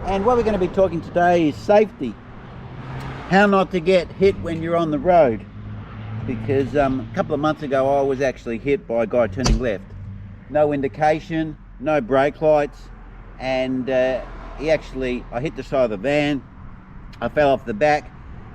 And what we're going to be talking today is safety. How not to get hit when you're on the road. Because a couple of months ago I was actually hit by a guy turning left. No indication, no brake lights, and I hit the side of the van, I fell off the back,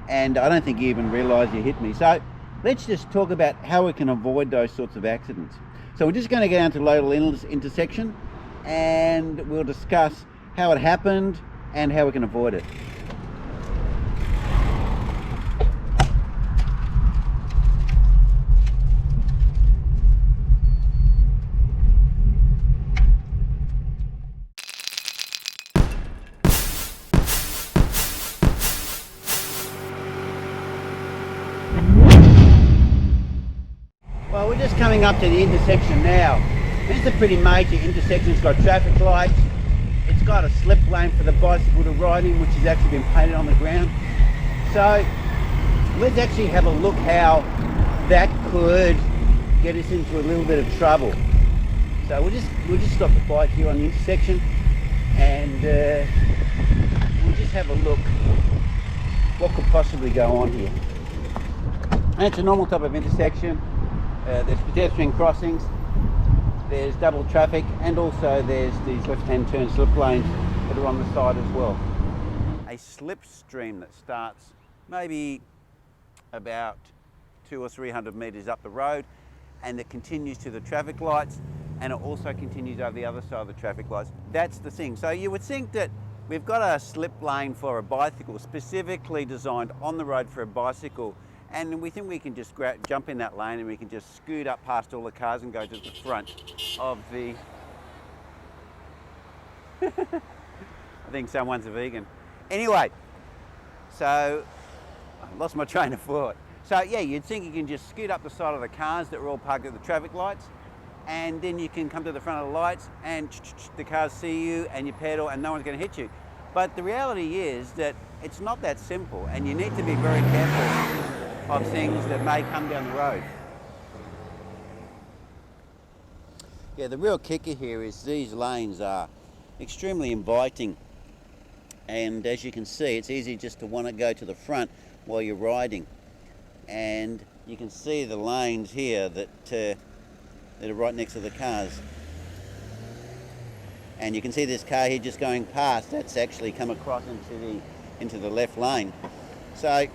and I don't think he even realised he hit me. So let's just talk about how we can avoid those sorts of accidents. So we're just going to go down to Lotus intersection and we'll discuss how it happened and how we can avoid it. Well, we're just coming up to the intersection now. It's a pretty major intersection. It's got traffic lights. It's got a slip lane for the bicycle to ride in, which has actually been painted on the ground. So let's actually have a look how that could get us into a little bit of trouble. So we'll just stop the bike here on the intersection, and we'll just have a look what could possibly go on here. And it's a normal type of intersection. There's pedestrian crossings, there's double traffic, and also there's these left-hand turn slip lanes that are on the side as well. A slipstream that starts maybe about 200 or 300 metres up the road, and it continues to the traffic lights, and it also continues over the other side of the traffic lights. That's the thing. So you would think that we've got a slip lane for a bicycle specifically designed on the road for a bicycle, and we think we can just jump in that lane and we can just scoot up past all the cars and go to the front of the... I think someone's a vegan. Anyway, so I lost my train of thought. So yeah, you'd think you can just scoot up the side of the cars that are all parked at the traffic lights, and then you can come to the front of the lights and the cars see you and you pedal and no one's going to hit you. But the reality is that it's not that simple, and you need to be very careful of things that may come down the road. Yeah, the real kicker here is these lanes are extremely inviting, and as you can see, it's easy just to want to go to the front while you're riding. And you can see the lanes here that are right next to the cars. And you can see this car here just going past, that's actually come across into the left lane. So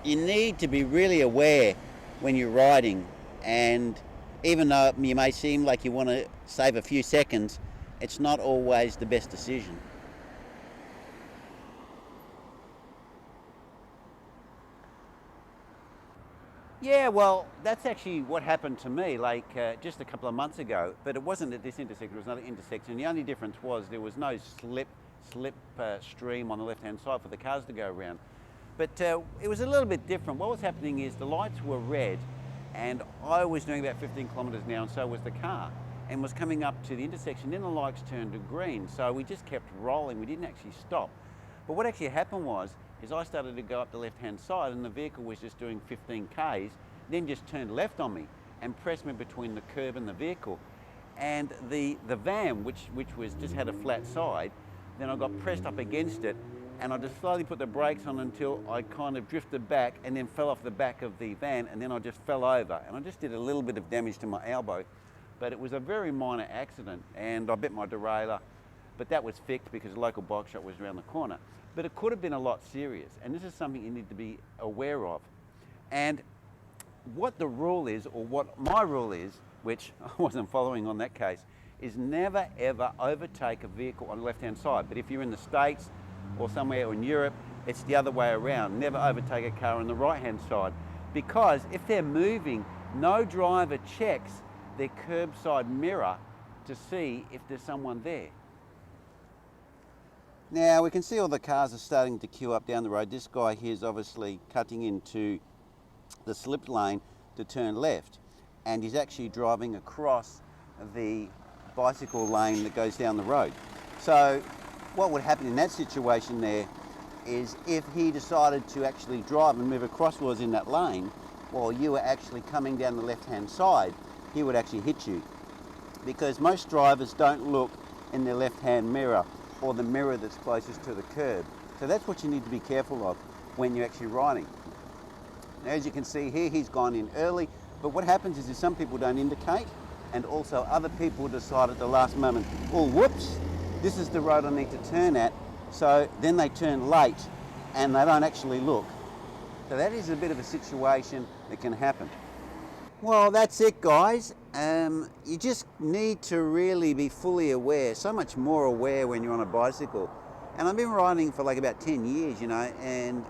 you need to be really aware when you're riding, and even though you may seem like you want to save a few seconds, it's not always the best decision. Yeah, well, that's actually what happened to me just a couple of months ago, but it wasn't at this intersection, it was another intersection. The only difference was there was no slip stream on the left-hand side for the cars to go around. But it was a little bit different. What was happening is the lights were red, and I was doing about 15 kilometres an hour, and so was the car, and was coming up to the intersection. Then the lights turned to green, so we just kept rolling. We didn't actually stop. But what actually happened is I started to go up the left-hand side, and the vehicle was just doing 15 Ks, then just turned left on me and pressed me between the curb and the vehicle. And the van, which was just had a flat side, then I got pressed up against it, and I just slowly put the brakes on until I kind of drifted back and then fell off the back of the van, and then I just fell over. And I just did a little bit of damage to my elbow, but it was a very minor accident, and I bit my derailleur, but that was fixed because the local bike shop was around the corner. But it could have been a lot serious, and this is something you need to be aware of. And what the rule is, or what my rule is, which I wasn't following on that case, is never ever overtake a vehicle on the left-hand side. But if you're in the States or somewhere in Europe, it's the other way around. Never overtake a car on the right-hand side, because if they're moving, no driver checks their curbside mirror to see if there's someone there. Now we can see all the cars are starting to queue up down the road. This guy here is obviously cutting into the slip lane to turn left, and he's actually driving across the bicycle lane that goes down the road. So what would happen in that situation there is, if he decided to actually drive and move across was in that lane while you were actually coming down the left-hand side, he would actually hit you, because most drivers don't look in their left-hand mirror or the mirror that's closest to the curb. So that's what you need to be careful of when you're actually riding. Now, as you can see here, he's gone in early, but what happens is some people don't indicate, and also other people decide at the last moment, oh, whoops, this is the road I need to turn at. So then they turn late and they don't actually look. So that is a bit of a situation that can happen. Well, that's it, guys. You just need to really be fully aware, so much more aware when you're on a bicycle. And I've been riding for like about 10 years, you know, and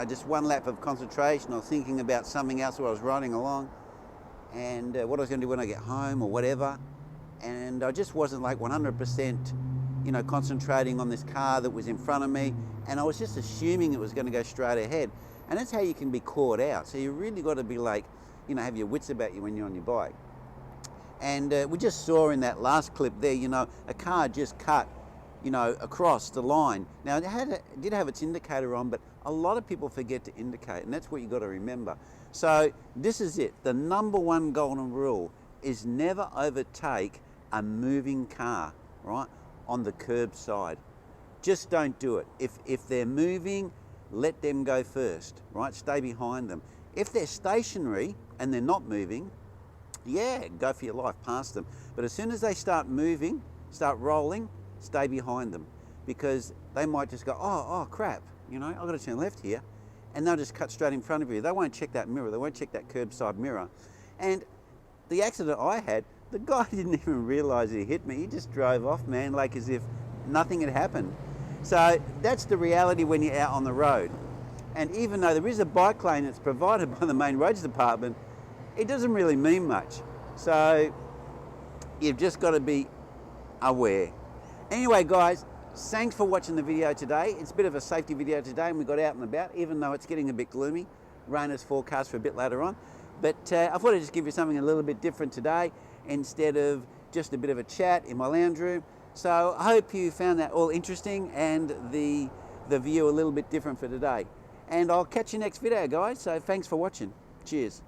just one lap of concentration or thinking about something else while I was riding along, and what I was going to do when I get home or whatever. And I just wasn't like 100%, concentrating on this car that was in front of me, and I was just assuming it was going to go straight ahead. And that's how you can be caught out. So you really got to be like, have your wits about you when you're on your bike. And we just saw in that last clip there, a car just cut, across the line. Now it did have its indicator on, but a lot of people forget to indicate, and that's what you got to remember. So this is it. The number one golden rule is never overtake a moving car, right, on the curb side. Just don't do it. If they're moving, let them go first, right? Stay behind them. If they're stationary and they're not moving, yeah, go for your life past them. But as soon as they start moving, start rolling, stay behind them, because they might just go, oh crap, I've got to turn left here, and they'll just cut straight in front of you. They won't check that mirror. They won't check that curbside mirror. And the accident I had, the guy didn't even realize he hit me. He just drove off, man, like as if nothing had happened. So that's the reality when you're out on the road. And even though there is a bike lane that's provided by the Main Roads Department, it doesn't really mean much. So you've just got to be aware. Anyway, guys, thanks for watching the video today. It's a bit of a safety video today, and we got out and about, even though it's getting a bit gloomy. Rain is forecast for a bit later on. But I thought I'd just give you something a little bit different today, instead of just a bit of a chat in my lounge room. So I hope you found that all interesting, and the view a little bit different for today. And I'll catch you next video, guys. So thanks for watching. Cheers.